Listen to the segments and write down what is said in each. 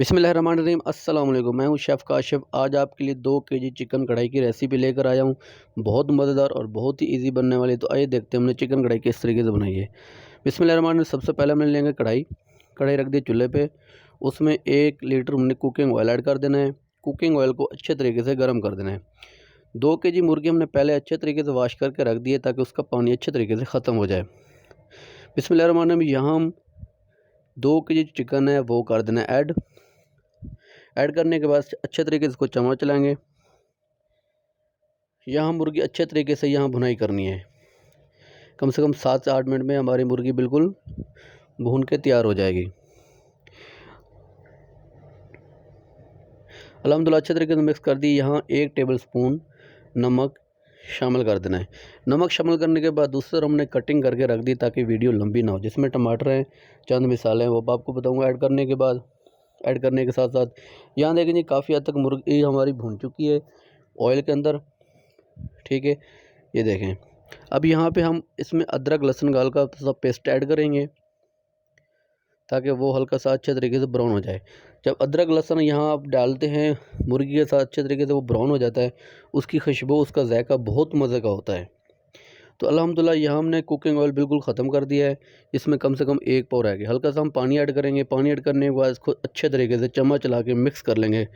बिस्मिल्लाहिर्रहमानिर्रहीम अस्सलाम वालेकुम। मैं हूं शेफ़ काशिफ। आज आपके लिए 2 केजी चिकन कढ़ाई की रेसिपी लेकर आया हूं। बहुत मज़ेदार और बहुत ही इजी बनने वाली। तो आइए देखते हैं हमने चिकन कढ़ाई किस तरीके से बनाई है। बिस्मिल्लाहिर्रहमानिर्रहीम। सबसे पहले हमने लेंगे कढ़ाई रख दी चूल्हे पे। उसमें 1 लीटर हमने कुकिंग ऑयल ऐड कर देना है। कुकिंग ऑयल को अच्छे तरीके से गर्म कर देना है। 2 केजी मुर्गी हमने पहले अच्छे तरीके से वॉश करके रख दी है ताकि उसका पानी अच्छे तरीके से ख़त्म हो जाए। बिस्मिल्लाहिर्रहमानिर्रहीम। यहाँ हम 2 केजी चिकन है वो कर देना है ऐड करने के बाद अच्छे तरीके से इसको चम्मच चलाएंगे। यहाँ मुर्गी अच्छे तरीके से यहाँ भुनाई करनी है। कम से कम 7 से 8 मिनट में हमारी मुर्गी बिल्कुल भून के तैयार हो जाएगी। अल्हम्दुलिल्लाह अच्छे तरीके से मिक्स कर दी। यहाँ 1 टेबल स्पून नमक शामिल कर देना है। नमक शामिल करने के बाद दूसरी तरफ हमने कटिंग करके रख दी ताकि वीडियो लंबी ना हो। जिसमें टमाटर हैं, चंद मिसालें हैं, वो आपको बताऊँगा ऐड करने के साथ साथ यहाँ देखें जी काफ़ी हद तक मुर्गी हमारी भून चुकी है ऑयल के अंदर। ठीक है, ये देखें। अब यहाँ पे हम इसमें अदरक लहसुन गाल का सब पेस्ट ऐड करेंगे ताकि वो हल्का सा अच्छे तरीके से ब्राउन हो जाए। जब अदरक लहसुन यहाँ आप डालते हैं मुर्गी के साथ अच्छे तरीके से वो ब्राउन हो जाता है, उसकी खुशबू उसका जायका बहुत मज़े का होता है। तो अल्हम्दुलिल्लाह यहाँ हमने कुकिंग ऑयल बिल्कुल ख़त्म कर दिया है। इसमें कम से कम 1 पाव रह गया। हल्का सा हम पानी ऐड करेंगे। पानी ऐड करने के बाद इसको अच्छे तरीके से चम्मच चला के मिक्स कर लेंगे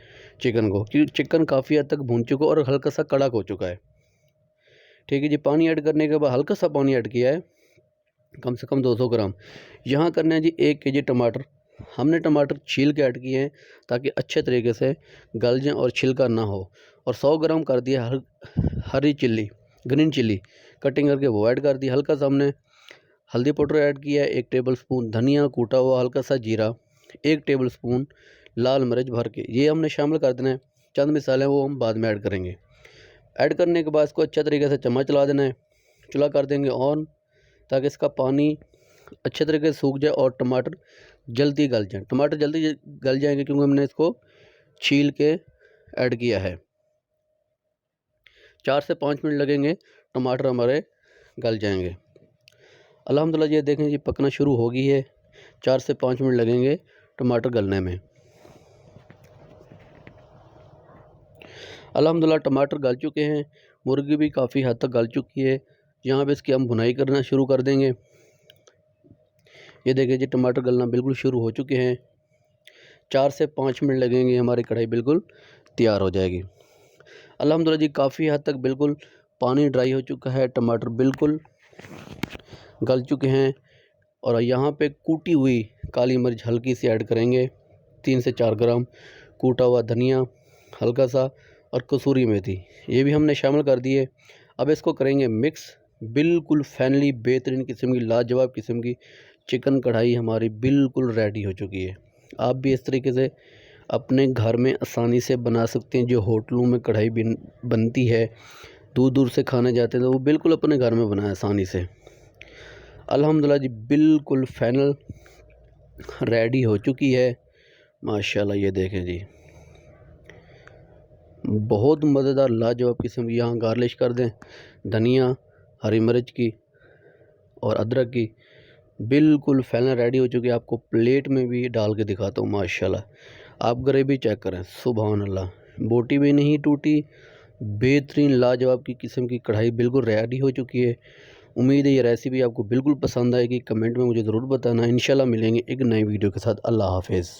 चिकन को, क्योंकि चिकन काफ़ी हद तक भून चुका और हल्का सा कड़क हो चुका है। ठीक है जी। पानी ऐड करने के बाद हल्का सा पानी ऐड किया है, कम से कम 200 ग्राम। यहाँ करना है जी 1 केजी टमाटर। हमने टमाटर छील के ऐड किए हैं ताकि अच्छे तरीके से गल जाएँ और छिलका ना हो। और 100 ग्राम कर दिया हरी चिल्ली, ग्रीन चिल्ली कटिंग करके वो ऐड कर दी। हल्का सा हमने हल्दी पाउडर ऐड किया है, 1 टेबल स्पून धनिया कूटा हुआ, हल्का सा जीरा, 1 टेबल स्पून लाल मिर्च भर के ये हमने शामिल कर देना है। चंद मिसालें वो हम बाद में ऐड करेंगे। ऐड करने के बाद इसको अच्छे तरीके से चम्मच चला देना है। चूल्हा कर देंगे ऑन ताकि इसका पानी अच्छे तरीके से सूख जाए और टमाटर जल्दी गल जाए। टमाटर जल्दी गल जाएंगे क्योंकि हमने इसको छील के ऐड किया है। 4 से 5 मिनट लगेंगे, टमाटर हमारे गल जाएंगे। अल्हम्दुलिल्लाह ये देखें जी पकना शुरू हो गई है। 4 से 5 मिनट लगेंगे टमाटर गलने में। अल्हम्दुलिल्लाह टमाटर गल चुके हैं, मुर्गी भी काफ़ी हद तक गल चुकी है। यहाँ पे इसकी हम भुनाई करना शुरू कर देंगे। ये देखें जी टमाटर गलना बिल्कुल शुरू हो चुके हैं। 4 से 5 मिनट लगेंगे, हमारी कढ़ाई बिल्कुल तैयार हो जाएगी। अल्हम्दुलिल्लाह जी काफ़ी हद तक बिल्कुल पानी ड्राई हो चुका है, टमाटर बिल्कुल गल चुके हैं। और यहाँ पे कूटी हुई काली मिर्च हल्की सी ऐड करेंगे, 3 से 4 ग्राम, कूटा हुआ धनिया हल्का सा, और कसूरी मेथी ये भी हमने शामिल कर दिए। अब इसको करेंगे मिक्स। बिल्कुल फैनली बेहतरीन किस्म की लाजवाब किस्म की चिकन कढ़ाई हमारी बिल्कुल रेडी हो चुकी है। आप भी इस तरीके से अपने घर में आसानी से बना सकते हैं। जो होटलों में कढ़ाई बनती है, दूर दूर से खाने जाते हैं, तो वो बिल्कुल अपने घर में बनाए आसानी से। अल्हम्दुलिल्लाह जी बिल्कुल फाइनल रेडी हो चुकी है माशाल्लाह। ये देखें जी बहुत मज़ेदार लाजवाब किस्म की। यहाँ गार्लिश कर दें धनिया, हरी मिर्च की और अदरक की। बिल्कुल फाइनल रेडी हो चुकी है। आपको प्लेट में भी डाल के दिखाता हूँ माशाल्लाह। आप ग्रेवी चेक करें, सुभान अल्लाह, बोटी भी नहीं टूटी। बेहतरीन लाजवाब की किस्म की कढ़ाई बिल्कुल रेडी हो चुकी है। उम्मीद है ये रेसिपी आपको बिल्कुल पसंद आएगी। कमेंट में मुझे ज़रूर बताना। इंशाल्लाह मिलेंगे एक नई वीडियो के साथ। अल्लाह हाफिज़।